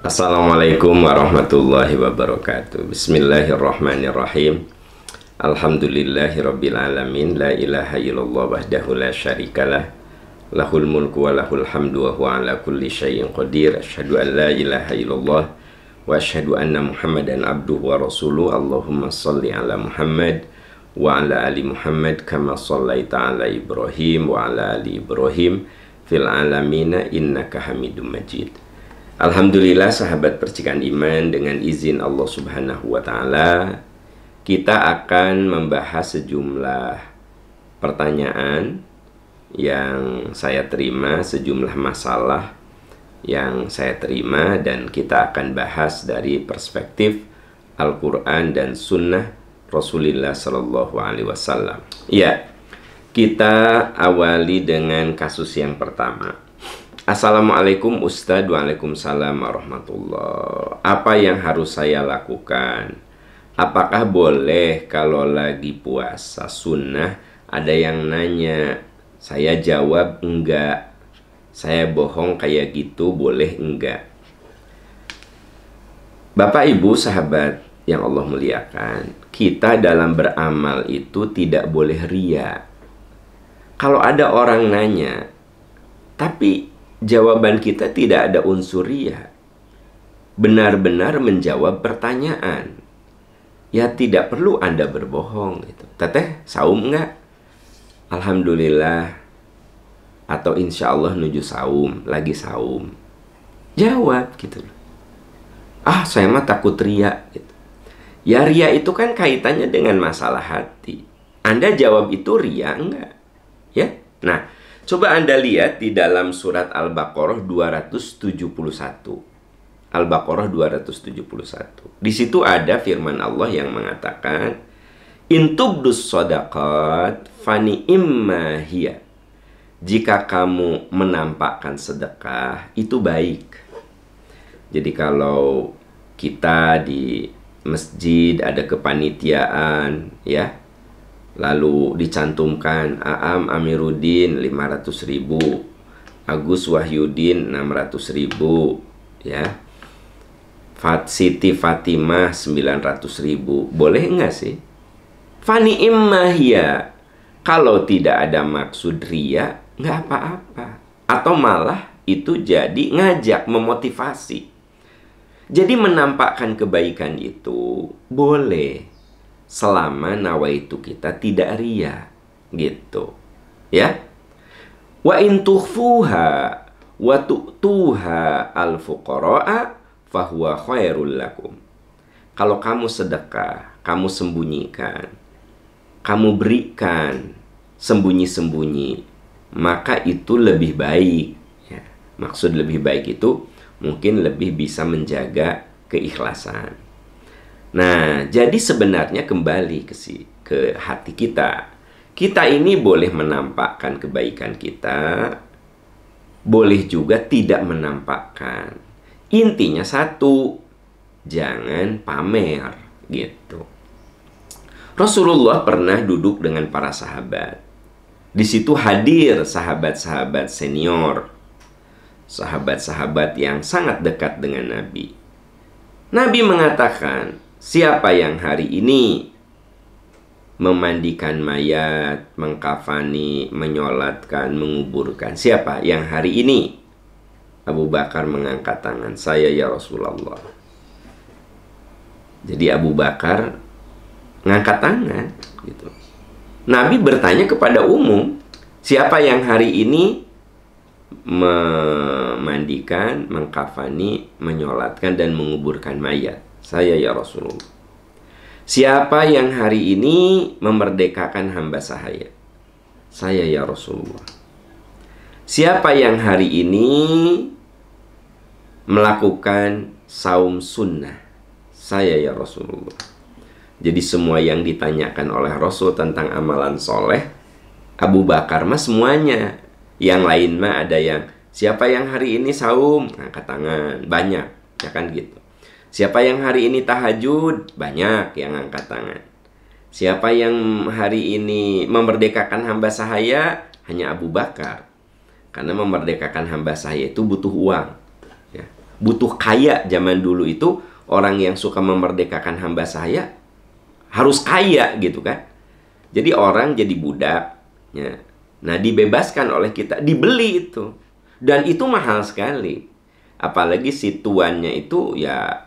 Assalamualaikum warahmatullahi wabarakatuh. Bismillahirrahmanirrahim. Alhamdulillahirabbil alamin. La ilaha illallah wahdahu la syarikalah. Lahul mulku wa lahul hamdu wa huwa ala kulli syai'in qadir. Asyhadu an la ilaha illallah wa asyhadu anna Muhammadan abduhu wa rasuluh. Allahumma shalli ala Muhammad wa ala ali Muhammad kama shallaita ala Ibrahim wa ala ali Ibrahim fil alamina innaka Hamidum Majid. Alhamdulillah sahabat percikan iman, dengan izin Allah Subhanahu wa ta'ala kita akan membahas sejumlah pertanyaan yang saya terima, sejumlah masalah yang saya terima, dan kita akan bahas dari perspektif Al-Quran dan Sunnah Rasulullah Sallallahu Alaihi Wasallam. Ya, kita awali dengan kasus yang pertama. Assalamualaikum Ustadz. Waalaikumsalam warahmatullah. Apa yang harus saya lakukan? Apakah boleh kalau lagi puasa sunnah? Ada yang nanya, saya jawab enggak. Saya bohong kayak gitu, boleh enggak? Bapak ibu sahabat yang Allah muliakan, kita dalam beramal itu tidak boleh ria. Kalau ada orang nanya tapi jawaban kita tidak ada unsur ria, benar-benar menjawab pertanyaan, ya tidak perlu Anda berbohong gitu. Teteh saum enggak? Alhamdulillah. Atau insya Allah nuju saum, lagi saum. Jawab gitu. Ah, saya mah takut ria gitu. Ya ria itu kan kaitannya dengan masalah hati. Anda jawab itu ria enggak? Ya. Nah, coba Anda lihat di dalam surat Al-Baqarah 271. Al-Baqarah 271. Di situ ada firman Allah yang mengatakan, "In tubdus shadaqat fani imma hiya." Jika kamu menampakkan sedekah, itu baik. Jadi kalau kita di masjid ada kepanitiaan, ya, lalu dicantumkan Aam Amiruddin 500.000, Agus Wahyudin 600.000, ya, Siti Fatimah 900.000, boleh enggak sih? Fani immahia. Kalau tidak ada maksud ria, nggak apa-apa. Atau malah itu jadi ngajak, memotivasi. Jadi menampakkan kebaikan itu boleh, selama nawaitu kita tidak ria, gitu, ya. Wa in tukhfuha wa tu'tuha al-fuqara'a fahuwa khairul lakum. Kalau kamu sedekah, kamu sembunyikan, kamu berikan sembunyi-sembunyi, maka itu lebih baik, ya. Maksud lebih baik itu mungkin lebih bisa menjaga keikhlasan. Nah, jadi sebenarnya kembali ke hati kita. Kita ini boleh menampakkan kebaikan kita, boleh juga tidak menampakkan. Intinya satu, jangan pamer, gitu. Rasulullah pernah duduk dengan para sahabat. Di situ hadir sahabat-sahabat senior, sahabat-sahabat yang sangat dekat dengan Nabi. Nabi mengatakan, siapa yang hari ini memandikan mayat, mengkafani, menyolatkan, menguburkan? Siapa yang hari ini? Abu Bakar mengangkat tangan, saya ya Rasulullah. Jadi Abu Bakar ngangkat tangan, gitu. Nabi bertanya kepada umum, siapa yang hari ini memandikan, mengkafani, menyolatkan, dan menguburkan mayat? Saya ya Rasulullah. Siapa yang hari ini memerdekakan hamba sahaya? Saya ya Rasulullah. Siapa yang hari ini melakukan saum sunnah? Saya ya Rasulullah. Jadi semua yang ditanyakan oleh Rasul tentang amalan soleh, Abu Bakar mah semuanya. Yang lain mah ada yang, siapa yang hari ini saum? Angkat tangan, banyak, ya kan gitu. Siapa yang hari ini tahajud? Banyak yang angkat tangan. Siapa yang hari ini memerdekakan hamba sahaya? Hanya Abu Bakar. Karena memerdekakan hamba sahaya itu butuh uang, ya. butuh kaya zaman dulu itu, orang yang suka memerdekakan hamba sahaya harus kaya gitu kan. Jadi orang jadi budak ya. Nah dibebaskan oleh kita, dibeli itu. Dan itu mahal sekali. Apalagi si tuannya itu ya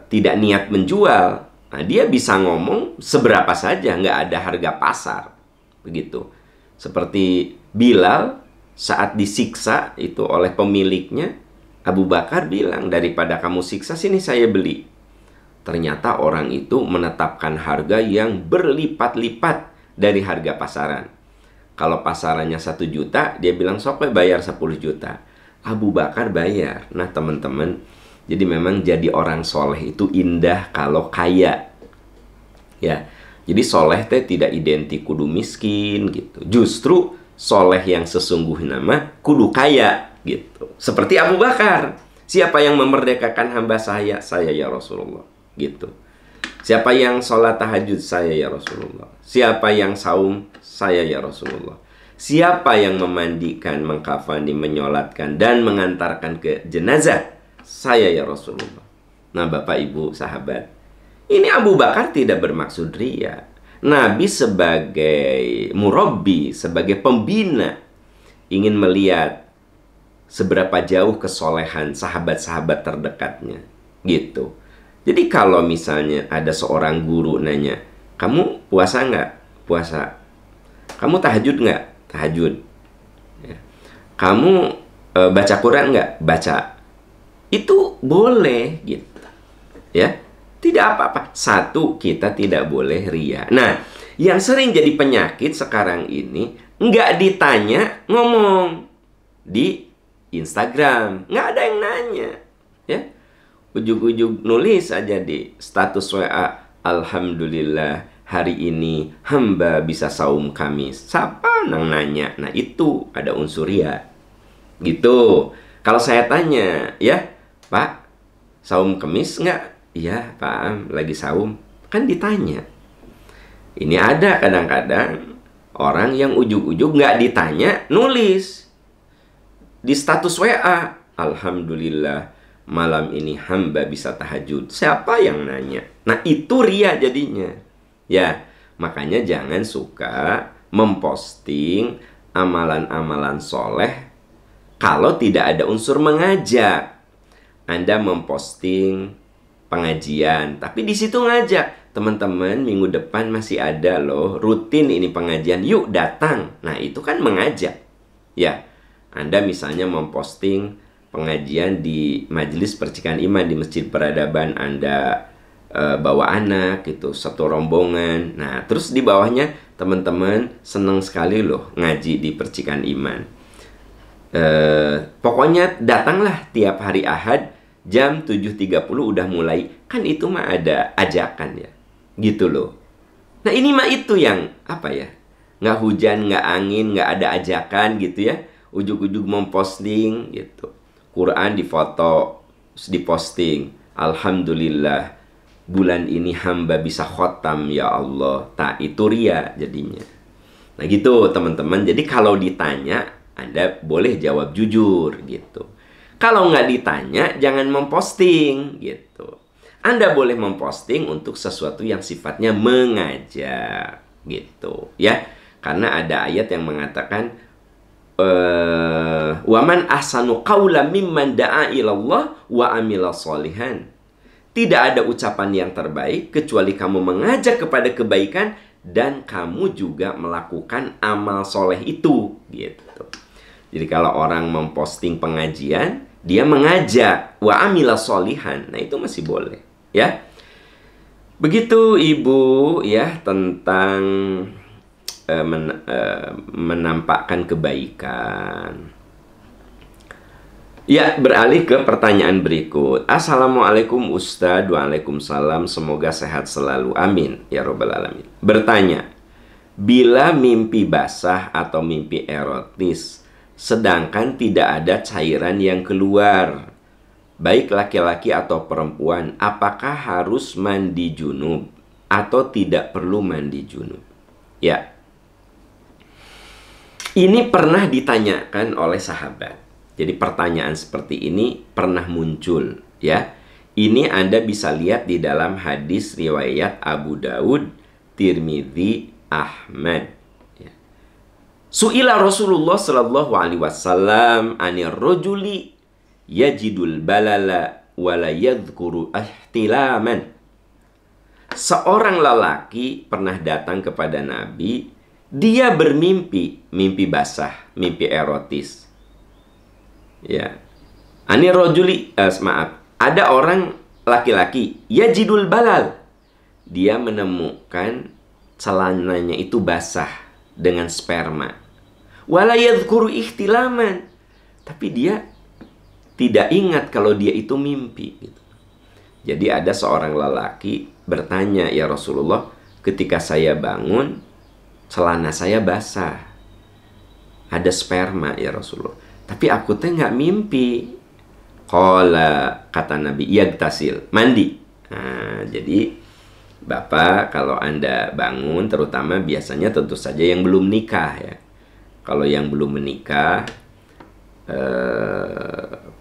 tidak niat menjual. Nah, dia bisa ngomong seberapa saja, nggak ada harga pasar. Begitu. Seperti Bilal saat disiksa itu oleh pemiliknya, Abu Bakar bilang, daripada kamu siksa, sini saya beli. Ternyata orang itu menetapkan harga yang berlipat-lipat dari harga pasaran. Kalau pasarannya 1 juta, dia bilang, sok bayar 10 juta. Abu Bakar bayar. Nah teman-teman, jadi memang jadi orang soleh itu indah kalau kaya. Ya, jadi soleh teh tidak identik kudu miskin gitu. Justru soleh yang sesungguhnya nama kudu kaya gitu. Seperti Abu Bakar. Siapa yang memerdekakan hamba saya? Saya ya Rasulullah gitu. Siapa yang sholat tahajud? Saya ya Rasulullah. Siapa yang saum? Saya ya Rasulullah. Siapa yang memandikan, mengkafani, menyolatkan dan mengantarkan ke jenazah? Saya ya Rasulullah. Nah Bapak Ibu sahabat, ini Abu Bakar tidak bermaksud ria. Nabi sebagai murabbi, sebagai pembina, ingin melihat seberapa jauh kesolehan sahabat-sahabat terdekatnya gitu. Jadi kalau misalnya ada seorang guru nanya, kamu puasa nggak? Puasa. Kamu tahajud nggak? Tahajud. Ya. Kamu baca Quran nggak? Baca. Itu boleh gitu ya, tidak apa-apa. Satu, kita tidak boleh ria. Nah yang sering jadi penyakit sekarang ini, nggak ditanya ngomong di Instagram, nggak ada yang nanya ya, ujug-ujug nulis aja di status WA, alhamdulillah hari ini hamba bisa saum Kamis. Siapa nang nanya? Nah itu ada unsur ria gitu. Kalau saya tanya ya, Pak, saum Kemis nggak? Iya, Pak, lagi saum. Kan ditanya. Ini ada kadang-kadang orang yang ujug-ujug nggak ditanya, nulis di status WA, alhamdulillah malam ini hamba bisa tahajud. Siapa yang nanya? Nah itu ria jadinya. Ya, makanya jangan suka memposting amalan-amalan soleh kalau tidak ada unsur mengajak. Anda memposting pengajian, tapi di situ ngajak, teman-teman minggu depan masih ada loh, rutin ini pengajian, yuk datang. Nah itu kan mengajak. Ya, Anda misalnya memposting pengajian di Majelis Percikan Iman di Masjid Peradaban, Anda bawa anak gitu, satu rombongan. Nah terus di bawahnya, teman-teman seneng sekali loh ngaji di Percikan Iman. Pokoknya datanglah tiap hari Ahad jam 7.30 udah mulai. Kan itu mah ada ajakan ya, gitu loh. Nah ini mah itu yang apa ya, nggak hujan, nggak angin, nggak ada ajakan gitu ya. Ujug-ujug memposting gitu, Quran difoto, diposting, alhamdulillah bulan ini hamba bisa khotam ya Allah. Tak, itu ria jadinya. Nah gitu teman-teman. Jadi kalau ditanya, Anda boleh jawab jujur gitu. Kalau nggak ditanya, jangan memposting gitu. Anda boleh memposting untuk sesuatu yang sifatnya mengajak gitu ya. Karena ada ayat yang mengatakan waman ahsanu qawlan mimman da'a ilallah wa amila sholihan. Tidak ada ucapan yang terbaik kecuali kamu mengajak kepada kebaikan dan kamu juga melakukan amal soleh itu gitu. Jadi kalau orang memposting pengajian, dia mengajak wa amila sholihan, nah itu masih boleh ya. Begitu Ibu ya tentang menampakkan kebaikan. Ya, beralih ke pertanyaan berikut. Assalamualaikum Ustadz. Waalaikumsalam. Semoga sehat selalu. Amin ya robbal alamin. Bertanya, bila mimpi basah atau mimpi erotis sedangkan tidak ada cairan yang keluar, baik laki-laki atau perempuan, apakah harus mandi junub atau tidak perlu mandi junub? Ya, ini pernah ditanyakan oleh sahabat Jadi pertanyaan seperti ini pernah muncul, ya. Ini Anda bisa lihat di dalam hadis riwayat Abu Daud, Tirmidzi, Ahmad. Ya. Su'ila Rasulullah sallallahu alaihi wasallam anir rajuli yajidul balala wala yadhkuru ihtilaman. Seorang lelaki pernah datang kepada Nabi, dia bermimpi, mimpi basah, mimpi erotis. Ya. Anir rajuli, maaf. Ada orang laki-laki, yajidul balal. Dia menemukan celananya itu basah dengan sperma. Wala yadhkuru ihtilaman. Tapi dia tidak ingat kalau dia itu mimpi. Gitu. Jadi ada seorang lelaki bertanya, ya Rasulullah, ketika saya bangun, celana saya basah. Ada sperma, ya Rasulullah. Tapi aku teh nggak mimpi. Qala, kata Nabi, yagtasil, mandi. Nah, jadi Bapak kalau Anda bangun, terutama biasanya tentu saja yang belum nikah, ya. Kalau yang belum menikah,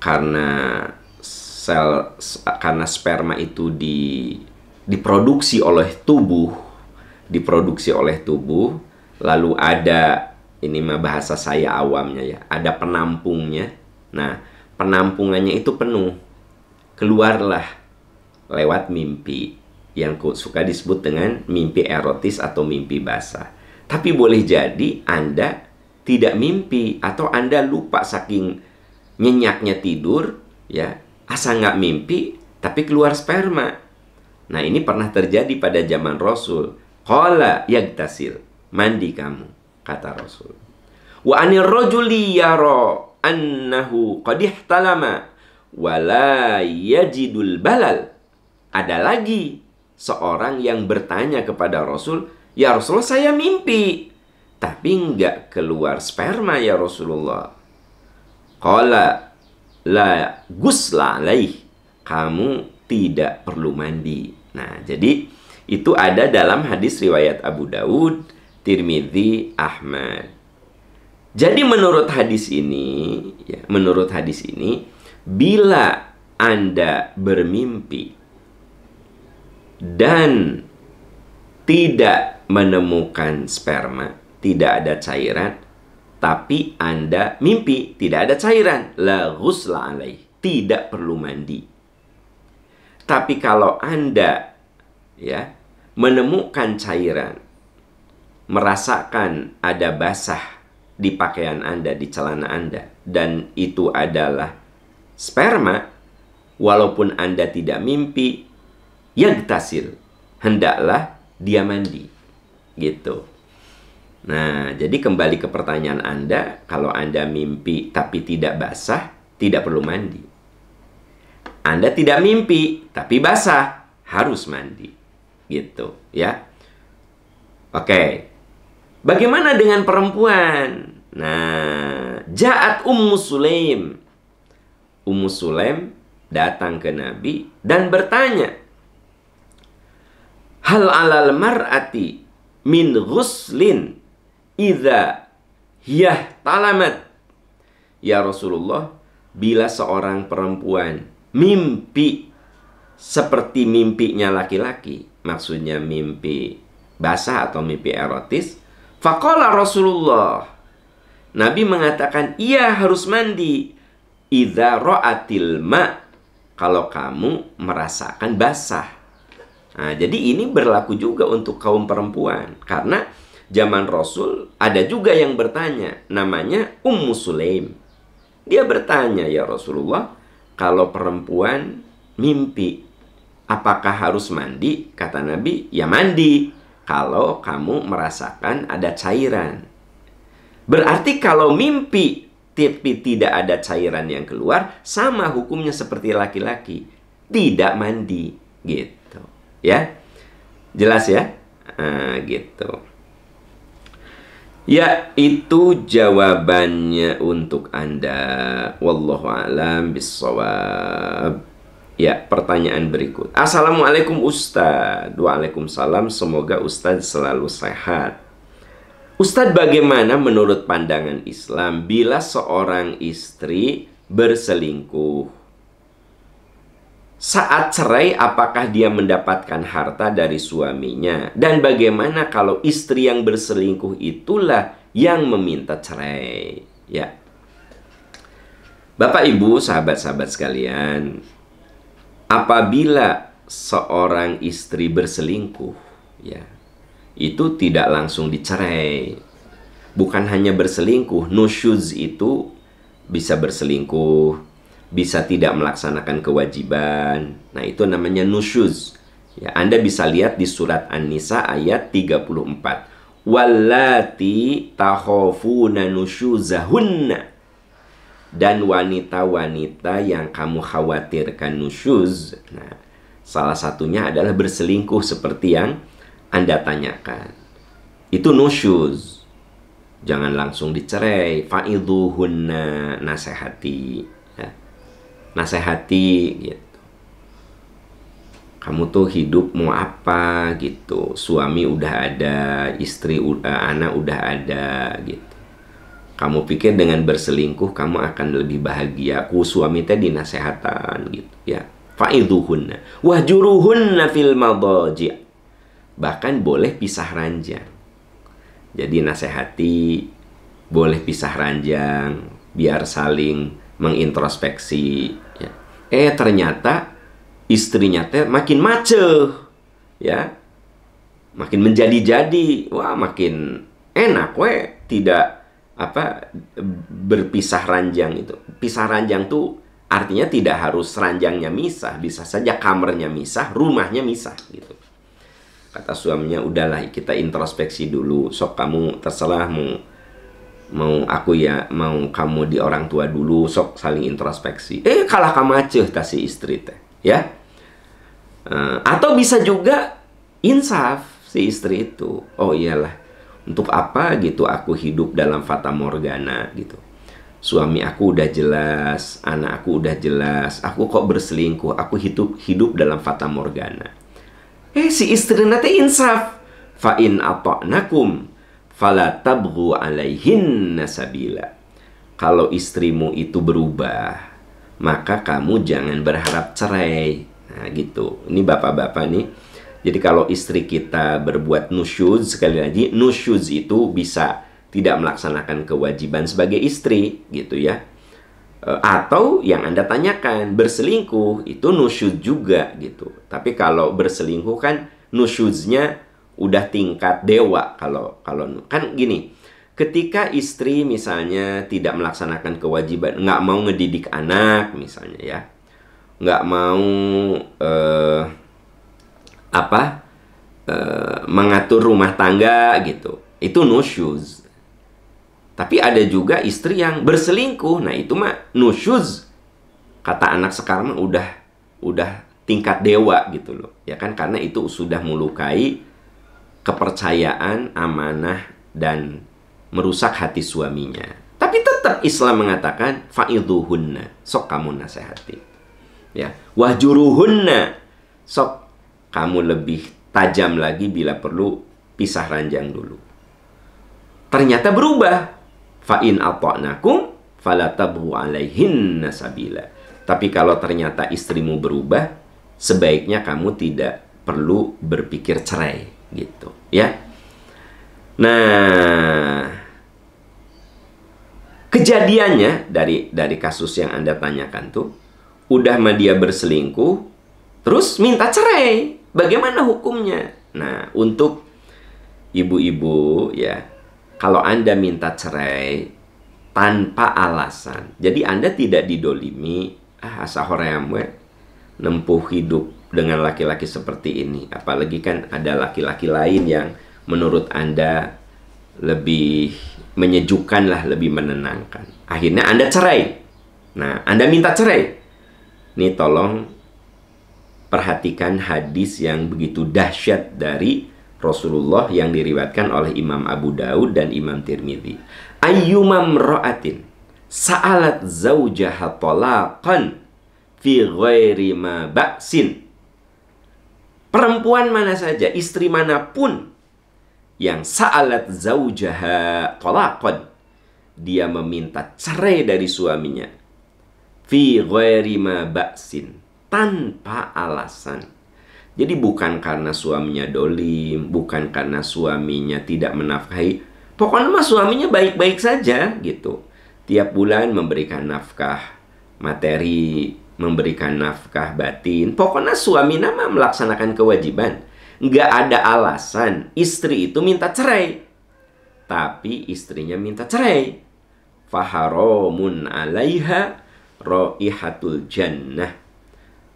karena sperma itu diproduksi oleh tubuh, lalu ada, ini mah bahasa saya awamnya, ya, ada penampungnya. Nah, penampungannya itu penuh, keluarlah lewat mimpi yang suka disebut dengan mimpi erotis atau mimpi basah. Tapi boleh jadi Anda tidak mimpi, atau Anda lupa saking nyenyaknya tidur, ya, asa nggak mimpi tapi keluar sperma. Nah, ini pernah terjadi pada zaman Rasul. Qala yagtasil, mandi kamu, kata Rasul. Wa anir rajuli yara annahu qad ihtalama wala yajidul balal. Ada lagi seorang yang bertanya kepada Rasul, ya Rasulullah, saya mimpi tapi enggak keluar sperma ya Rasulullah. Qala la ghusla alaih, kamu tidak perlu mandi. Nah, jadi itu ada dalam hadis riwayat Abu Daud, Tirmidzi, Ahmad. Jadi menurut hadis ini, ya, bila Anda bermimpi dan tidak menemukan sperma, tidak ada cairan, tapi Anda mimpi tidak ada cairan, la ghusla alaih, tidak perlu mandi. Tapi kalau Anda, ya, menemukan cairan, merasakan ada basah di pakaian Anda, di celana Anda, dan itu adalah sperma, walaupun Anda tidak mimpi, yagtasil, hendaklah dia mandi. Gitu. Nah, jadi kembali ke pertanyaan Anda, kalau Anda mimpi tapi tidak basah, tidak perlu mandi. Anda tidak mimpi tapi basah, harus mandi. Gitu, ya. Oke. Bagaimana dengan perempuan? Nah, ja'at Ummu Sulaim. Ummu Sulaim datang ke Nabi dan bertanya, hal alal mar'ati min ghuslin idza hiyah talamat. Ya Rasulullah, bila seorang perempuan mimpi seperti mimpinya laki-laki, maksudnya mimpi basah atau mimpi erotis, faqala Rasulullah, Nabi mengatakan, iya harus mandi. Idza ra'atil ma, kalau kamu merasakan basah. Nah, jadi ini berlaku juga untuk kaum perempuan. Karena zaman Rasul ada juga yang bertanya, namanya Ummu Sulaim. Dia bertanya, ya Rasulullah, kalau perempuan mimpi, apakah harus mandi? Kata Nabi, ya mandi kalau kamu merasakan ada cairan. Berarti kalau mimpi tapi tidak ada cairan yang keluar, sama hukumnya seperti laki-laki, tidak mandi, gitu. Ya, jelas ya, gitu. Ya, itu jawabannya untuk Anda. Wallahu a'lam bissawab. Ya, pertanyaan berikut. Assalamualaikum Ustaz. Waalaikumsalam. Semoga Ustaz selalu sehat. Ustadz, bagaimana menurut pandangan Islam bila seorang istri berselingkuh? Saat cerai, apakah dia mendapatkan harta dari suaminya? Dan bagaimana kalau istri yang berselingkuh itulah yang meminta cerai? Ya, Bapak, Ibu, sahabat-sahabat sekalian, apabila seorang istri berselingkuh, ya, itu tidak langsung dicerai. Bukan hanya berselingkuh, nusyuz itu bisa berselingkuh, bisa tidak melaksanakan kewajiban. Nah, itu namanya nusyuz. Ya, Anda bisa lihat di surat An-Nisa ayat 34. Wallati takhafuna nusyuzahunna. Dan wanita-wanita yang kamu khawatirkan nusyuz. Nah, salah satunya adalah berselingkuh seperti yang Anda tanyakan. Itu nusyuz. Jangan langsung dicerai. Fa'idhuhunna, nasihati. Nasihati gitu. Kamu tuh hidup mau apa gitu. Suami udah ada, istri anak udah ada gitu. Kamu pikir dengan berselingkuh kamu akan lebih bahagia. Suami teh dinasehatan gitu ya. Fa'idhuhunna wahjuruhunna fil madaji'. Bahkan boleh pisah ranjang. Jadi nasihati, boleh pisah ranjang biar saling mengintrospeksi ya. Ternyata istrinya teh makin maceh ya, makin menjadi-jadi. Wah, makin enak tidak berpisah ranjang itu. Pisah ranjang tuh artinya tidak harus ranjangnya misah, bisa saja kamarnya misah, rumahnya misah gitu. Kata suaminya, udahlah kita introspeksi dulu, sok kamu terserah mau aku ya, mau kamu di orang tua dulu, sok saling introspeksi. Kalah kamu aceh si istri teh ya. Atau bisa juga insaf si istri itu. Oh iyalah, untuk apa gitu aku hidup dalam fata morgana gitu. Suami aku udah jelas, anak aku udah jelas, aku kok berselingkuh, aku hidup dalam fata morgana. Si istri nanti insaf. Fa in ata'nakum fala tabghu alaihinna sabila. Kalau istrimu itu berubah, maka kamu jangan berharap cerai. Nah gitu. Ini bapak-bapak nih. Jadi kalau istri kita berbuat nusyuz, sekali lagi, nusyuz itu bisa tidak melaksanakan kewajiban sebagai istri gitu ya. Atau yang Anda tanyakan, berselingkuh itu nusyuz juga gitu. Tapi kalau berselingkuh kan nusyuznya udah tingkat dewa. Kalau kan gini, ketika istri misalnya tidak melaksanakan kewajiban, nggak mau ngedidik anak misalnya ya, nggak mau mengatur rumah tangga gitu, itu nusyuz. Tapi ada juga istri yang berselingkuh, nah itu mah nusyuz. Kata anak sekarang udah tingkat dewa gitu loh, ya kan, karena itu sudah melukai kepercayaan, amanah, dan merusak hati suaminya. Tapi tetap Islam mengatakan fa'idhuhunna, sok kamu nasihati ya. Wahjuruhunna, sok kamu lebih tajam lagi, bila perlu pisah ranjang dulu. Ternyata berubah. Fa'in ata'nakum fala tabghu alaihinna sabila. Tapi kalau ternyata istrimu berubah, sebaiknya kamu tidak perlu berpikir cerai gitu ya. Nah, kejadiannya dari kasus yang Anda tanyakan tuh, udah sama dia berselingkuh terus minta cerai. Bagaimana hukumnya? Nah, untuk ibu-ibu ya, kalau Anda minta cerai tanpa alasan, jadi Anda tidak didolimi, asa hoream we nempuh hidup dengan laki-laki seperti ini. Apalagi kan ada laki-laki lain yang menurut Anda lebih menyejukkan lah, lebih menenangkan. Akhirnya Anda cerai. Nah, Anda minta cerai. Nih tolong perhatikan hadis yang begitu dahsyat dari Rasulullah yang diriwayatkan oleh Imam Abu Daud dan Imam Tirmidzi. Ayyumam ra'atin sa'alat zawjaha talaqan fi ghairi ma ba'sin. Perempuan mana saja, istri manapun yang sa'alat zaujaha talaqan, dia meminta cerai dari suaminya, fi ghairi ma ba'sin, tanpa alasan. Jadi bukan karena suaminya dolim, bukan karena suaminya tidak menafkahi. Pokoknya mah suaminya baik-baik saja gitu. Tiap bulan memberikan nafkah materi, memberikan nafkah batin. Pokoknya suami nama melaksanakan kewajiban. Nggak ada alasan istri itu minta cerai, tapi istrinya minta cerai. Faharamun alaiha raihatul jannah.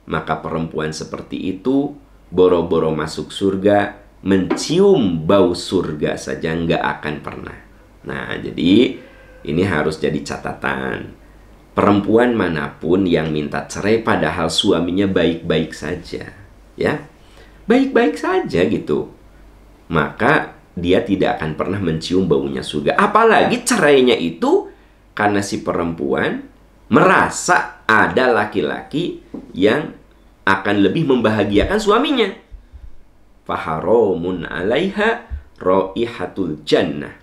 Maka perempuan seperti itu boro-boro masuk surga, mencium bau surga saja nggak akan pernah. Nah, jadi ini harus jadi catatan. Perempuan manapun yang minta cerai padahal suaminya baik-baik saja, ya, baik-baik saja gitu, maka dia tidak akan pernah mencium baunya surga. Apalagi cerainya itu karena si perempuan merasa ada laki-laki yang akan lebih membahagiakan suaminya. Faharamun alaiha raihatul jannah.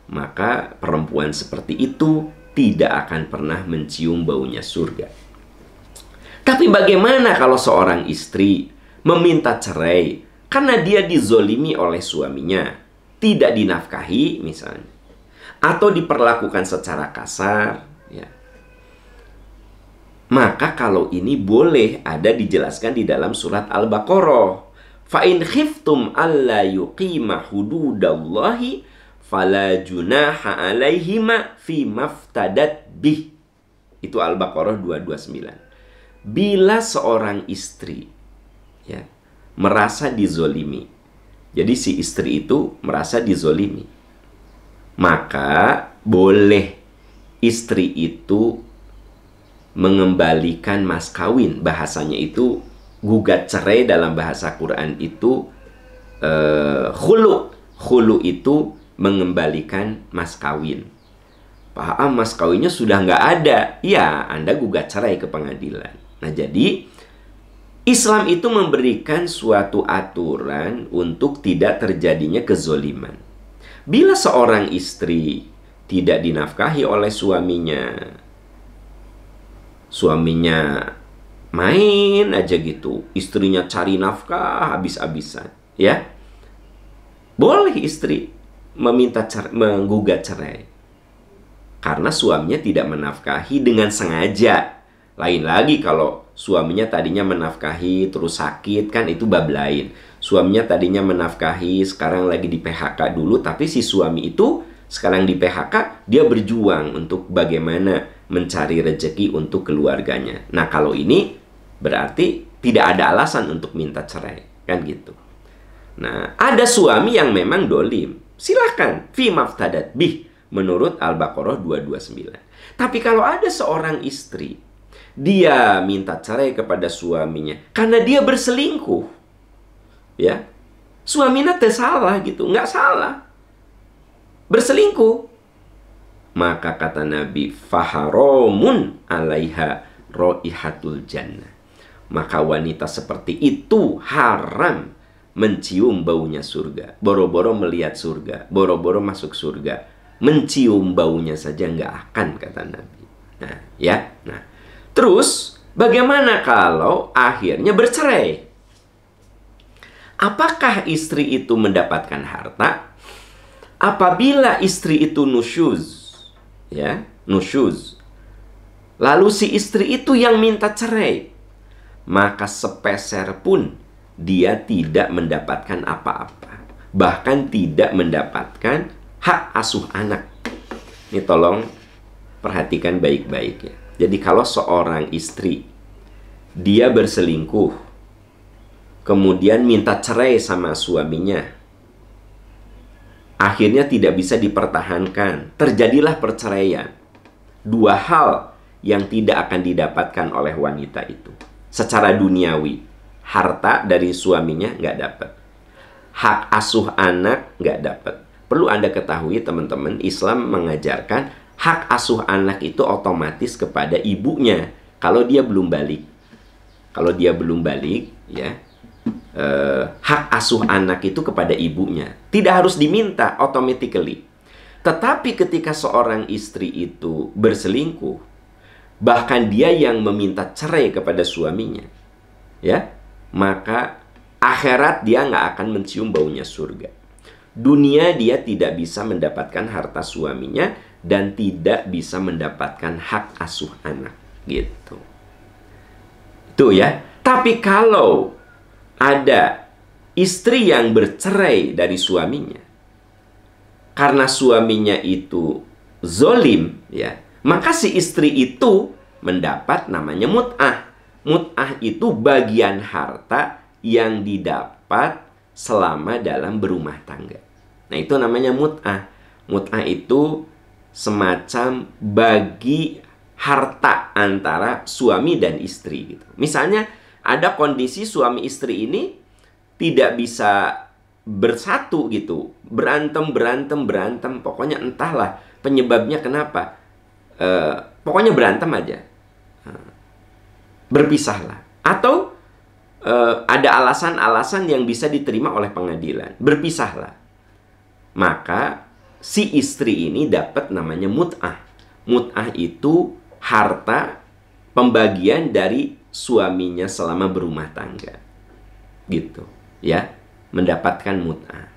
Maka perempuan seperti itu tidak akan pernah mencium baunya surga. Tapi bagaimana kalau seorang istri meminta cerai karena dia dizolimi oleh suaminya, tidak dinafkahi misalnya, atau diperlakukan secara kasar, ya. Maka kalau ini boleh, ada dijelaskan di dalam surat Al-Baqarah. Fa in khiftum alla yuqima hududallahi fala junaha alaihima fi maftadat bih. Itu Al-Baqarah 229. Bila seorang istri, ya, merasa dizolimi, jadi si istri itu merasa dizolimi, maka boleh istri itu mengembalikan mas kawin. Bahasanya itu gugat cerai, dalam bahasa Quran itu khulu. Khulu itu mengembalikan mas kawin. Paham, mas kawinnya sudah nggak ada, ya Anda gugat cerai ke pengadilan. Nah, jadi Islam itu memberikan suatu aturan untuk tidak terjadinya kezoliman. Bila seorang istri tidak dinafkahi oleh suaminya, suaminya main aja gitu, istrinya cari nafkah habis-habisan, ya, boleh istri meminta menggugat cerai karena suaminya tidak menafkahi dengan sengaja. Lain lagi kalau suaminya tadinya menafkahi terus sakit, kan itu bab lain. Suaminya tadinya menafkahi, sekarang lagi di PHK dulu, tapi si suami itu sekarang di PHK, dia berjuang untuk bagaimana mencari rezeki untuk keluarganya. Nah, kalau ini berarti tidak ada alasan untuk minta cerai, kan gitu. Nah, ada suami yang memang dolim, silahkan fi maftadat bih menurut Al-Baqarah 229. Tapi kalau ada seorang istri, dia minta cerai kepada suaminya karena dia berselingkuh, ya, suaminya tersalah gitu, nggak salah, berselingkuh, maka kata Nabi, faharamun alaiha raihatul jannah. Maka wanita seperti itu haram mencium baunya surga. Boro-boro melihat surga, boro-boro masuk surga, mencium baunya saja nggak akan, kata Nabi. Nah, ya, nah, terus bagaimana kalau akhirnya bercerai? Apakah istri itu mendapatkan harta? Apabila istri itu nusyuz, ya, nusyuz, lalu si istri itu yang minta cerai, maka sepeser pun dia tidak mendapatkan apa-apa, bahkan tidak mendapatkan hak asuh anak. Ini tolong perhatikan baik-baik, ya. Jadi kalau seorang istri dia berselingkuh, kemudian minta cerai sama suaminya, akhirnya tidak bisa dipertahankan, terjadilah perceraian. Dua hal yang tidak akan didapatkan oleh wanita itu secara duniawi: harta dari suaminya nggak dapat, hak asuh anak nggak dapat. Perlu Anda ketahui, teman-teman, Islam mengajarkan hak asuh anak itu otomatis kepada ibunya kalau dia belum balik. Kalau dia belum balik, ya, hak asuh anak itu kepada ibunya. Tidak harus diminta automatically. Tetapi ketika seorang istri itu berselingkuh, bahkan dia yang meminta cerai kepada suaminya, ya, maka akhirat dia nggak akan mencium baunya surga. Dunia dia tidak bisa mendapatkan harta suaminya dan tidak bisa mendapatkan hak asuh anak, gitu. Itu ya. Tapi kalau ada istri yang bercerai dari suaminya karena suaminya itu zolim, ya, maka si istri itu mendapat namanya mut'ah. Mut'ah itu bagian harta yang didapat selama dalam berumah tangga. Nah, itu namanya mut'ah. Mut'ah itu semacam bagi harta antara suami dan istri, gitu. Misalnya ada kondisi suami istri ini tidak bisa bersatu, gitu. Berantem. Pokoknya entahlah penyebabnya kenapa. Pokoknya berantem aja. Berpisahlah. Atau ada alasan-alasan yang bisa diterima oleh pengadilan. Berpisahlah. Maka si istri ini dapat namanya mut'ah. Mut'ah itu harta pembagian dari suaminya selama berumah tangga. Gitu, ya. Mendapatkan mut'ah.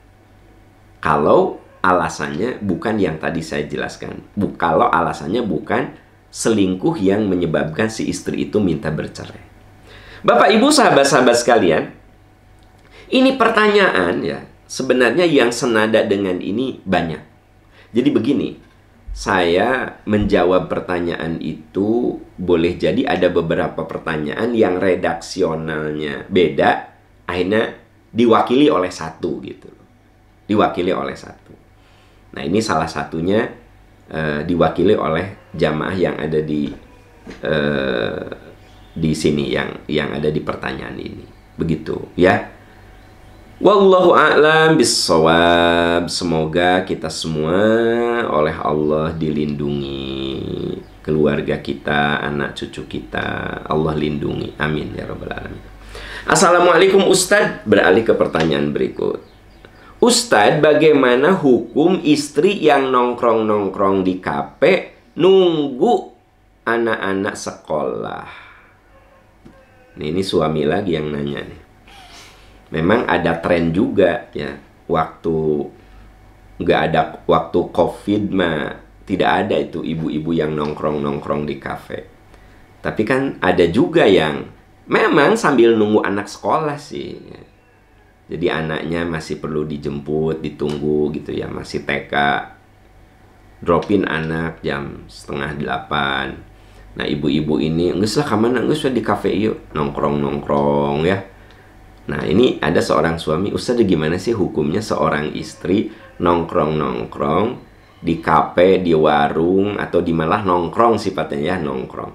Kalau alasannya bukan yang tadi saya jelaskan. Kalau alasannya bukan selingkuh yang menyebabkan si istri itu minta bercerai. Bapak, Ibu, sahabat-sahabat sekalian, ini pertanyaan, ya, sebenarnya yang senada dengan ini banyak. Jadi begini, saya menjawab pertanyaan itu boleh jadi ada beberapa pertanyaan yang redaksionalnya beda, akhirnya diwakili oleh satu, gitu. Diwakili oleh satu. Nah, ini salah satunya diwakili oleh jamaah yang ada di sini, yang ada di pertanyaan ini. Begitu, ya. Wallahu a'lam bissawab. Semoga kita semua oleh Allah dilindungi, keluarga kita, anak cucu kita, Allah lindungi. Amin ya rabbal alamin. Assalamualaikum Ustadz. Beralih ke pertanyaan berikut. Ustadz, bagaimana hukum istri yang nongkrong-nongkrong di kafe nunggu anak-anak sekolah? Ini suami lagi yang nanya nih. Memang ada tren juga, ya. Nggak ada waktu COVID mah tidak ada itu ibu-ibu yang nongkrong-nongkrong di kafe. Tapi kan ada juga yang memang sambil nunggu anak sekolah sih. Jadi anaknya masih perlu dijemput, ditunggu gitu ya, masih TK. Dropin anak jam 7:30. Nah, ibu-ibu ini, nggak lah kemana, nggak usah di kafe yuk, nongkrong-nongkrong ya. Nah, ini ada seorang suami, Ustaz, gimana sih hukumnya seorang istri nongkrong-nongkrong di kafe, di warung, atau di malah nongkrong sifatnya ya, nongkrong.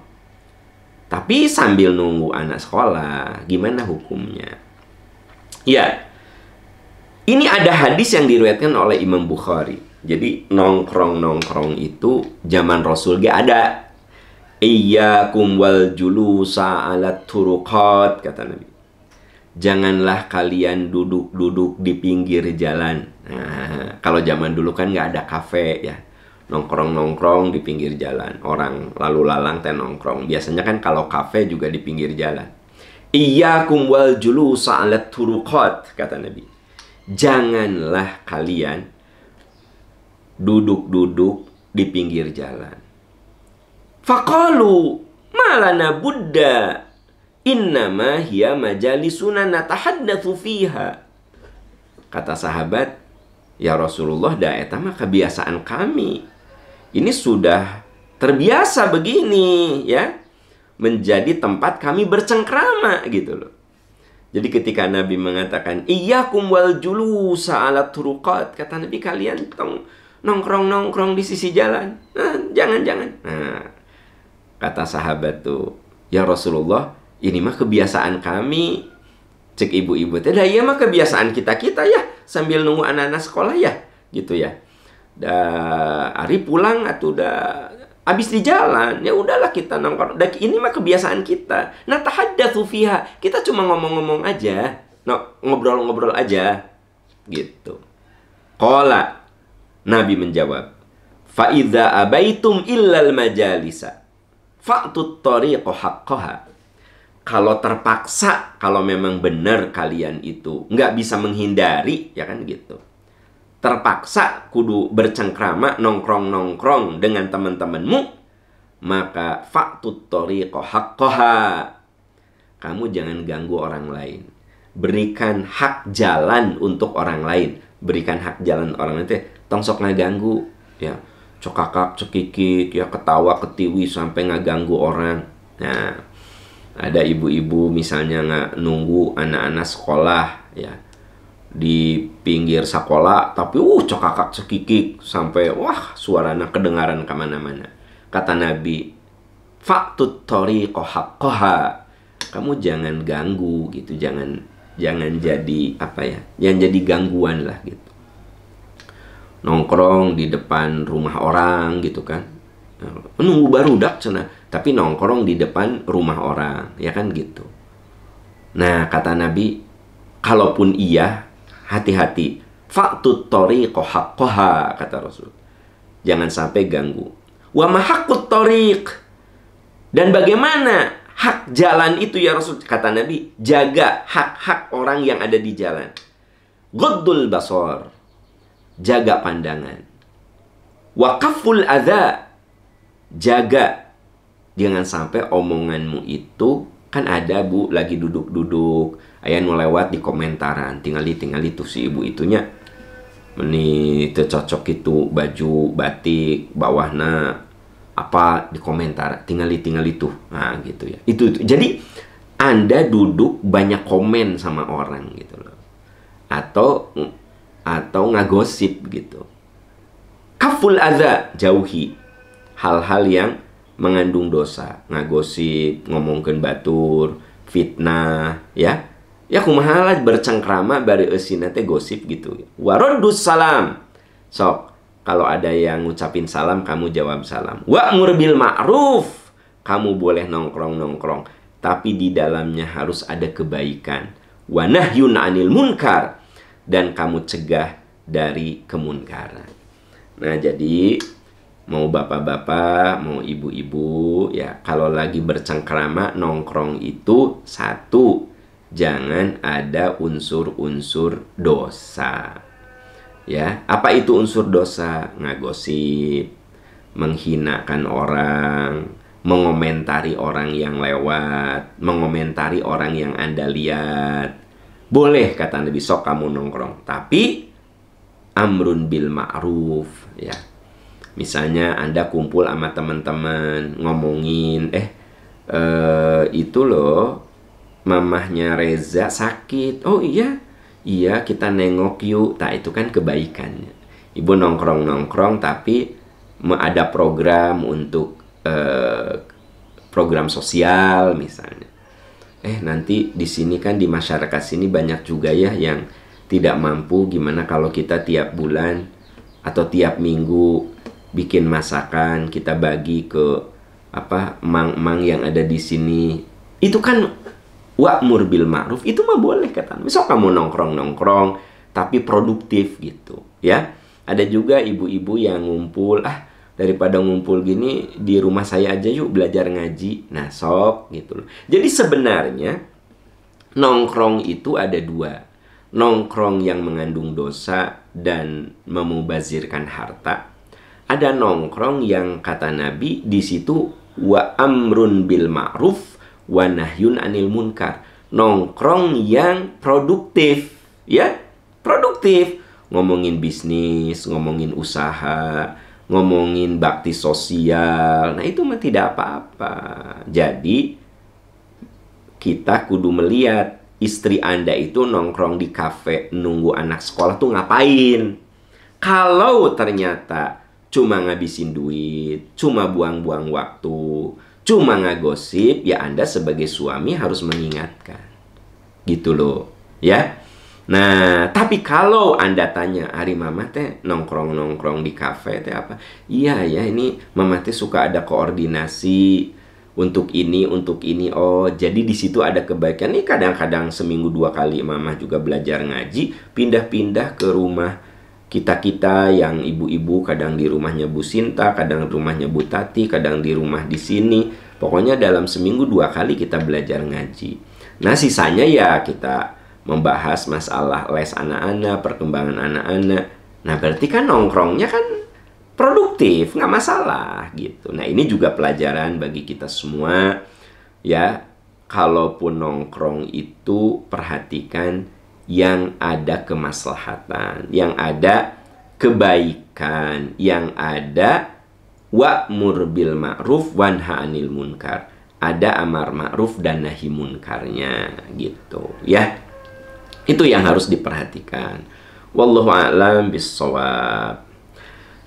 Tapi sambil nunggu anak sekolah, gimana hukumnya? Ya, ini ada hadis yang diriwayatkan oleh Imam Bukhari. Jadi nongkrong-nongkrong itu zaman Rasul gak ada. Iyyakum wal julusa ala turuqat, kata Nabi. Janganlah kalian duduk-duduk di pinggir jalan. Nah, kalau zaman dulu kan nggak ada kafe ya, nongkrong-nongkrong di pinggir jalan. Orang lalu lalang teh nongkrong. Biasanya kan kalau kafe juga di pinggir jalan. Iyyakum wal julusa ala turuqat, kata Nabi. Janganlah kalian duduk-duduk di pinggir jalan. Faqalu malana buddha innama hiya majalisuna natahaddatsu fiha. Kata sahabat, ya Rasulullah, da eta mah kebiasaan kami. Ini sudah terbiasa begini ya, menjadi tempat kami bercengkrama gitu loh. Jadi ketika Nabi mengatakan iyyakum wal julusa ala turuqat, kata Nabi, kalian nongkrong-nongkrong di sisi jalan. Jangan-jangan. Nah, kata sahabat tuh, ya Rasulullah, ini mah kebiasaan kami. Cek ibu-ibu, dah iya mah kebiasaan kita ya, sambil nunggu anak-anak sekolah ya, gitu ya. Hari pulang atau habis di jalan, ya udahlah kita nongkrong. Ini mah kebiasaan kita. Nah, tahaddatsu fiha, kita cuma ngomong-ngomong aja. ngobrol-ngobrol aja gitu. Qala, Nabi menjawab, fa idza abaitum illal majalisa fa'tut tariqa haqqaha. Kalau terpaksa, kalau memang benar kalian itu nggak bisa menghindari, ya kan gitu, terpaksa kudu bercengkrama, nongkrong-nongkrong dengan teman-temanmu, maka fa'tut tariqa haqqaha. Kamu jangan ganggu orang lain. Berikan hak jalan untuk orang lain. Berikan hak jalan orang lain, tong sok ngaganggu, ya. Cokakak, cekikik, ya, ketawa, ketiwi sampai ngaganggu orang. Nah, ada ibu-ibu misalnya nunggu anak-anak sekolah, ya, di pinggir sekolah, tapi cokakak, cekikik sampai suaranya kedengaran kemana-mana. Kata Nabi, fa'tut tariqa haqqaha. Kamu jangan ganggu gitu, jangan jadi jangan jadi gangguan lah gitu. Nongkrong di depan rumah orang gitu kan, nunggu barudak cenah, tapi nongkrong di depan rumah orang, ya kan gitu. Nah, kata Nabi, kalaupun iya, hati-hati. Fa'tut tariqa haqqaha, kata Rasul. Jangan sampai ganggu. Wa ma haqqut tariq. Dan bagaimana hak jalan itu ya Rasul? Kata Nabi, jaga hak-hak orang yang ada di jalan. Ghaddul basar, jaga pandangan. Wa kafful adza, jaga jangan sampai omonganmu itu, kan ada bu lagi duduk-duduk, aya nu lewat di komentaran, tingali tuh si ibu itunya ini teu cocok itu baju batik bawahna apa di komentar, tingali tuh, nah gitu ya. Itu jadi Anda duduk banyak komen sama orang gitu loh, atau ngagosip gitu. Kaful adza, jauhi hal-hal yang mengandung dosa, ngagosip, ngomongkeun batur, fitnah, ya. Ya kumaha lah bercengkrama bari eusina teh gosip gitu. Waraddus salam. Sok, kalau ada yang ngucapin salam, kamu jawab salam. Wa'mur bil ma'ruf. Kamu boleh nongkrong-nongkrong, tapi di dalamnya harus ada kebaikan. Wa nahyun 'anil munkar. Dan kamu cegah dari kemunkaran. Nah, jadi mau bapak-bapak, mau ibu-ibu, ya, kalau lagi bercengkrama, nongkrong itu, satu, jangan ada unsur-unsur dosa. Ya, apa itu unsur dosa? Ngagosip, menghinakan orang, mengomentari orang yang lewat, mengomentari orang yang Anda lihat. Boleh, kata Nabi, sok kamu nongkrong, tapi amrun bil ma'ruf, ya. Misalnya Anda kumpul sama teman-teman, ngomongin, itu loh, mamahnya Reza sakit. Oh iya, kita nengok yuk. Nah, itu kan kebaikannya. Ibu nongkrong-nongkrong, tapi ada program untuk program sosial misalnya. Nanti di sini kan di masyarakat sini banyak juga ya yang tidak mampu. Gimana kalau kita tiap bulan atau tiap minggu bikin masakan, kita bagi ke mang-mang yang ada di sini. Itu kan wa'mur bil ma'ruf, itu mah boleh kata. Besok kamu nongkrong-nongkrong tapi produktif gitu, ya. Ada juga ibu-ibu yang ngumpul, daripada ngumpul gini di rumah saya aja yuk belajar ngaji. Nah, sok gitu loh. Jadi sebenarnya nongkrong itu ada dua. Nongkrong yang mengandung dosa dan memubazirkan harta. Ada nongkrong yang kata Nabi di situ wa amrun bil ma'ruf wa nahyun 'anil munkar. Nongkrong yang produktif, ya, produktif. Ngomongin bisnis, ngomongin usaha, ngomongin bakti sosial. Nah, itu mah tidak apa-apa. Jadi kita kudu melihat istri Anda itu nongkrong di kafe nunggu anak sekolah tuh ngapain. Kalau ternyata cuma ngabisin duit, cuma buang-buang waktu, cuma ngagosip, ya Anda sebagai suami harus mengingatkan. Gitu loh, ya. Nah, tapi kalau Anda tanya, hari mama teh nongkrong-nongkrong di kafe teh apa? Iya ya, ini mama teh suka ada koordinasi untuk ini. Oh, jadi di situ ada kebaikan. Nih kadang-kadang seminggu 2 kali Mama juga belajar ngaji, pindah-pindah ke rumah kita-kita yang ibu-ibu, kadang di rumahnya Bu Sinta, kadang di rumahnya Bu Tati, kadang di rumah di sini. Pokoknya dalam seminggu 2 kali kita belajar ngaji. Nah, sisanya ya kita membahas masalah les anak-anak, perkembangan anak-anak. Nah, berarti kan nongkrongnya kan produktif, nggak masalah gitu. Nah, ini juga pelajaran bagi kita semua ya. Kalaupun nongkrong itu perhatikan yang ada kemaslahatan, yang ada kebaikan, yang ada wa'mur bil ma'ruf wanha 'anil munkar. Ada amar ma'ruf dan nahi munkarnya gitu ya. Itu yang harus diperhatikan. Wallahu a'lam bissawab.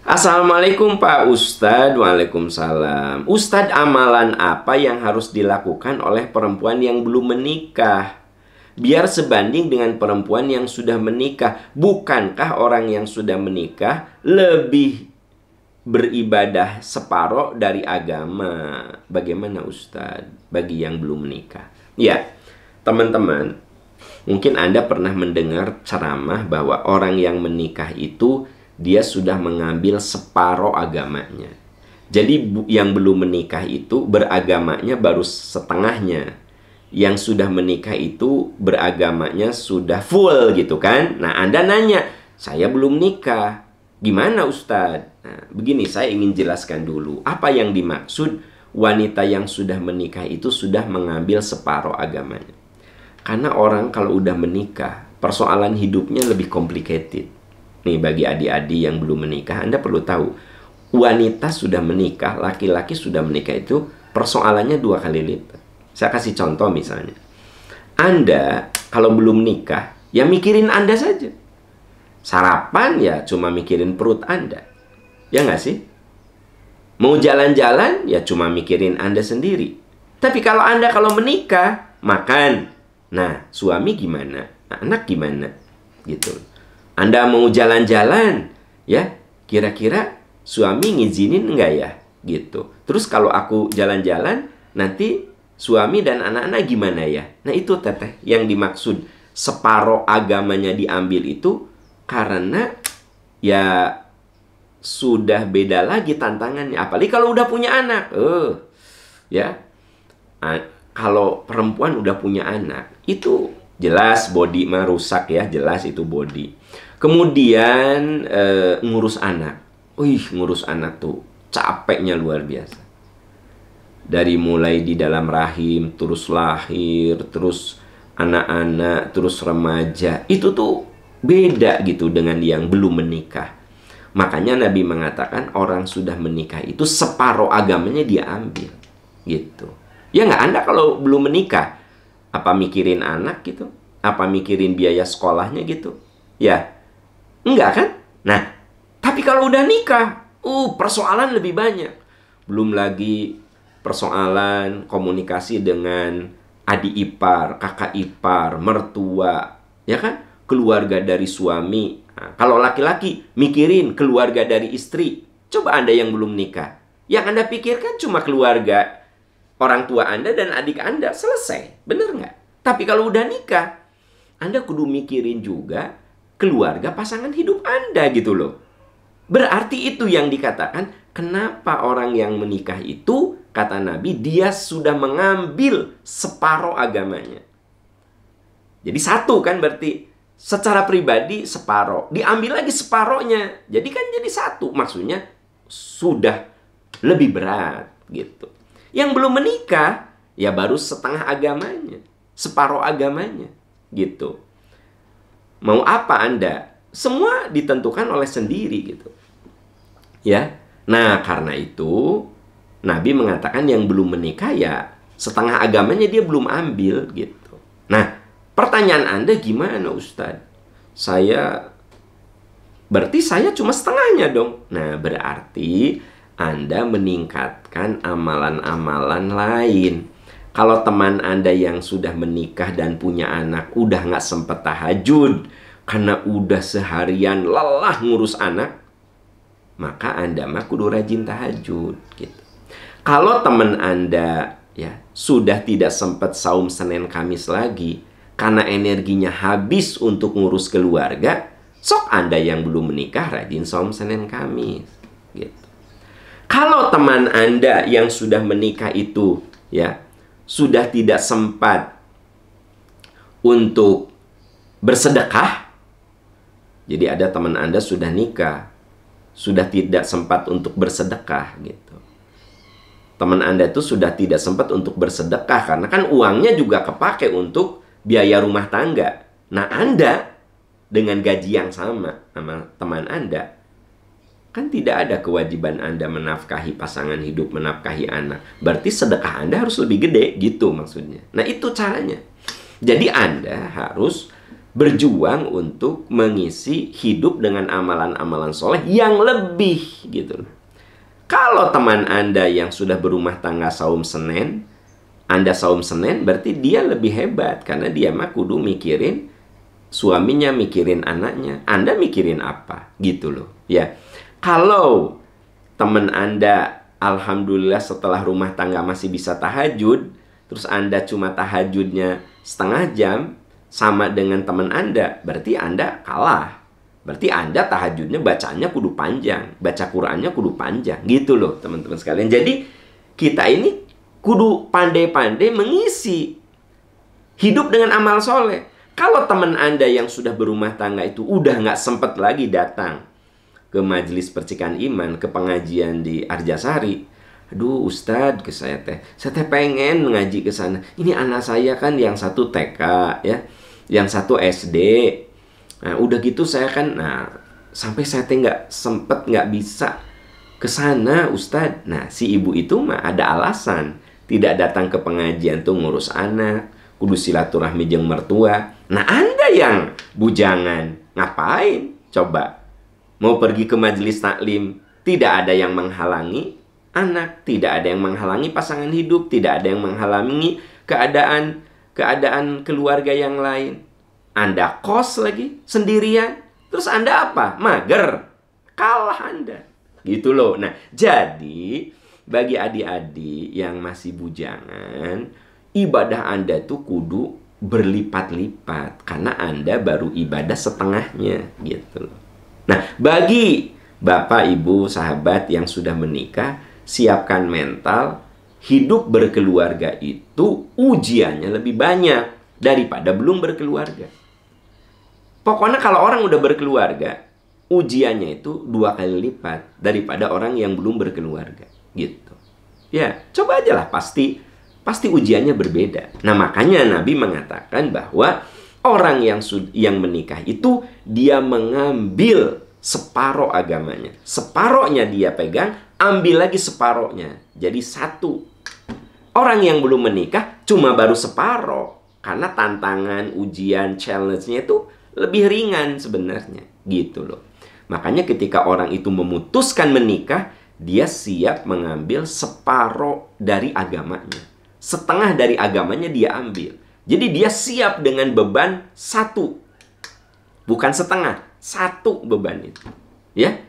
Assalamualaikum Pak Ustadz. Waalaikumsalam. Ustadz, amalan apa yang harus dilakukan oleh perempuan yang belum menikah biar sebanding dengan perempuan yang sudah menikah? Bukankah orang yang sudah menikah lebih beribadah separoh dari agama? Bagaimana Ustadz bagi yang belum menikah? Ya, teman-teman, mungkin Anda pernah mendengar ceramah bahwa orang yang menikah itu dia sudah mengambil separoh agamanya. Jadi yang belum menikah itu beragamanya baru setengahnya. Yang sudah menikah itu beragamanya sudah full gitu kan. Nah, Anda nanya, saya belum nikah, gimana Ustadz? Nah, begini, saya ingin jelaskan dulu. Apa yang dimaksud wanita yang sudah menikah itu sudah mengambil separoh agamanya? Karena orang kalau udah menikah, persoalan hidupnya lebih complicated. Nih, bagi adik-adik yang belum menikah, Anda perlu tahu, wanita sudah menikah, laki-laki sudah menikah itu persoalannya 2 kali lipat. Saya kasih contoh misalnya. Anda kalau belum nikah, ya mikirin Anda saja. Sarapan ya cuma mikirin perut Anda. Ya nggak sih? Mau jalan-jalan ya cuma mikirin Anda sendiri. Tapi kalau Anda kalau menikah, makan. Nah, suami gimana? Anak gimana? Gitu. Anda mau jalan-jalan, ya, kira-kira suami ngizinin enggak ya? Gitu. Terus kalau aku jalan-jalan, nanti suami dan anak-anak gimana ya? Nah, itu teteh yang dimaksud separoh agamanya diambil itu karena ya sudah beda lagi tantangannya. Apalagi kalau udah punya anak. Ya. Kalau perempuan udah punya anak, itu jelas body mah rusak ya, jelas itu body. Kemudian ngurus anak. Ngurus anak tuh capeknya luar biasa. Dari mulai di dalam rahim, terus lahir, terus anak-anak, terus remaja. Itu tuh beda gitu dengan yang belum menikah. Makanya Nabi mengatakan orang sudah menikah itu separoh agamanya dia ambil gitu. Ya nggak, Anda kalau belum menikah, apa mikirin anak gitu? Apa mikirin biaya sekolahnya gitu? Ya, enggak kan? Nah, tapi kalau udah nikah, persoalan lebih banyak. Belum lagi persoalan komunikasi dengan adik ipar, kakak ipar, mertua, ya kan? Keluarga dari suami. Nah, kalau laki-laki, mikirin keluarga dari istri. Coba Anda yang belum nikah. Yang Anda pikirkan cuma keluarga orang tua Anda dan adik Anda, selesai. Bener nggak? Tapi kalau udah nikah, Anda kudu mikirin juga keluarga pasangan hidup Anda gitu loh. Berarti itu yang dikatakan, kenapa orang yang menikah itu, kata Nabi, dia sudah mengambil separoh agamanya. Jadi satu kan berarti, secara pribadi separoh. Diambil lagi separohnya. Jadi kan jadi satu. Maksudnya sudah lebih berat gitu. Yang belum menikah, ya baru setengah agamanya, separuh agamanya, gitu. Mau apa Anda? Semua ditentukan oleh sendiri, gitu. Ya, nah karena itu Nabi mengatakan yang belum menikah ya setengah agamanya dia belum ambil, gitu. Nah, pertanyaan Anda gimana Ustadz? Berarti saya cuma setengahnya dong. Nah, berarti Anda meningkatkan amalan-amalan lain. Kalau teman Anda yang sudah menikah dan punya anak udah nggak sempet tahajud karena udah seharian lelah ngurus anak, maka Anda mah kudu rajin tahajud gitu. Kalau teman Anda ya, sudah tidak sempat saum Senin Kamis lagi karena energinya habis untuk ngurus keluarga, sok Anda yang belum menikah rajin saum Senin Kamis gitu. Kalau teman Anda yang sudah menikah itu ya sudah tidak sempat untuk bersedekah, jadi ada teman Anda sudah nikah, sudah tidak sempat untuk bersedekah gitu. Teman Anda itu sudah tidak sempat untuk bersedekah karena kan uangnya juga kepake untuk biaya rumah tangga. Nah, Anda dengan gaji yang sama teman Anda, kan tidak ada kewajiban Anda menafkahi pasangan hidup, menafkahi anak. Berarti sedekah Anda harus lebih gede gitu maksudnya. Nah, itu caranya. Jadi Anda harus berjuang untuk mengisi hidup dengan amalan-amalan soleh yang lebih gitu. Kalau teman Anda yang sudah berumah tangga saum Senin, Anda saum Senin, berarti dia lebih hebat. Karena dia mah kudu mikirin suaminya, mikirin anaknya. Anda mikirin apa? Gitu loh. Ya. Kalau teman Anda, alhamdulillah setelah rumah tangga masih bisa tahajud, terus Anda cuma tahajudnya setengah jam, sama dengan teman Anda, berarti Anda kalah. Berarti Anda tahajudnya bacanya kudu panjang, baca Qur'annya kudu panjang, gitu loh teman-teman sekalian. Jadi kita ini kudu pandai-pandai mengisi hidup dengan amal soleh. Kalau teman Anda yang sudah berumah tangga itu udah nggak sempet lagi datang ke majelis percikan iman, ke pengajian di Arjasari, aduh Ustadz, ke saya teh pengen ngaji ke sana. Ini anak saya kan yang satu TK ya, yang satu SD. Nah, udah gitu saya kan, sampai saya nggak sempet, nggak bisa ke sana, Ustadz. Nah, si ibu itu mah ada alasan tidak datang ke pengajian tuh ngurus anak, kudu silaturahmi jeung mertua. Nah, Anda yang bujangan, ngapain? Coba, mau pergi ke majelis taklim, tidak ada yang menghalangi anak, tidak ada yang menghalangi pasangan hidup, tidak ada yang menghalangi keadaan keluarga yang lain. Anda kos lagi, sendirian. Terus Anda apa? Mager. Kalah Anda. Gitu loh. Nah, jadi bagi adik-adik yang masih bujangan, ibadah Anda tuh kudu berlipat-lipat. Karena Anda baru ibadah setengahnya. Gitu loh. Nah, bagi Bapak, Ibu, sahabat yang sudah menikah, siapkan mental. Hidup berkeluarga itu ujiannya lebih banyak daripada belum berkeluarga. Pokoknya kalau orang udah berkeluarga, ujiannya itu 2 kali lipat daripada orang yang belum berkeluarga, gitu. Ya, coba aja lah, pasti ujiannya berbeda. Nah, makanya Nabi mengatakan bahwa orang yang menikah itu dia mengambil separuh agamanya. Separohnya dia pegang, ambil lagi separohnya. Jadi 1. Orang yang belum menikah cuma baru separoh. Karena tantangan, ujian, challenge-nya itu lebih ringan sebenarnya, gitu loh. Makanya ketika orang itu memutuskan menikah, dia siap mengambil separuh dari agamanya. Setengah dari agamanya dia ambil. Jadi dia siap dengan beban 1. Bukan setengah, 1 beban itu. Ya.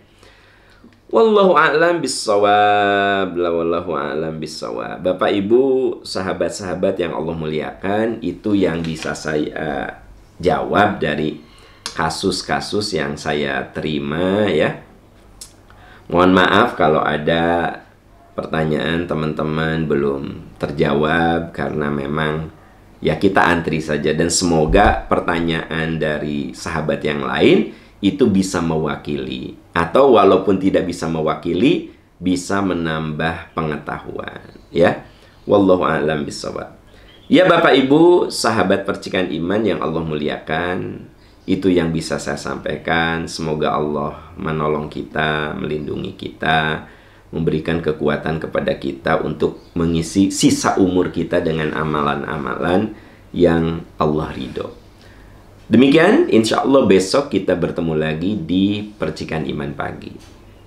Wallahu a'lam bissawab. Wallahu a'lam bissawab. Bapak Ibu, sahabat-sahabat yang Allah muliakan, itu yang bisa saya jawab dari kasus-kasus yang saya terima ya. Mohon maaf kalau ada pertanyaan teman-teman belum terjawab, karena memang ya kita antri saja. Dan semoga pertanyaan dari sahabat yang lain itu bisa mewakili, atau walaupun tidak bisa mewakili, bisa menambah pengetahuan ya. Wallahu a'lam bishawab. Ya Bapak Ibu, sahabat percikan iman yang Allah muliakan, itu yang bisa saya sampaikan. Semoga Allah menolong kita, melindungi kita, memberikan kekuatan kepada kita untuk mengisi sisa umur kita dengan amalan-amalan yang Allah ridho. Demikian, insya Allah besok kita bertemu lagi di Percikan Iman Pagi.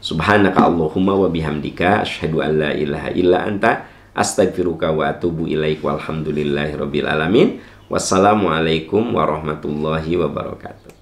Subhanaka Allahumma wa bihamdika, asyhadu an la ilaha illa anta, astagfiruka wa atubu ilaik, walhamdulillahi rabbil alamin. Wassalamualaikum warahmatullahi wabarakatuh.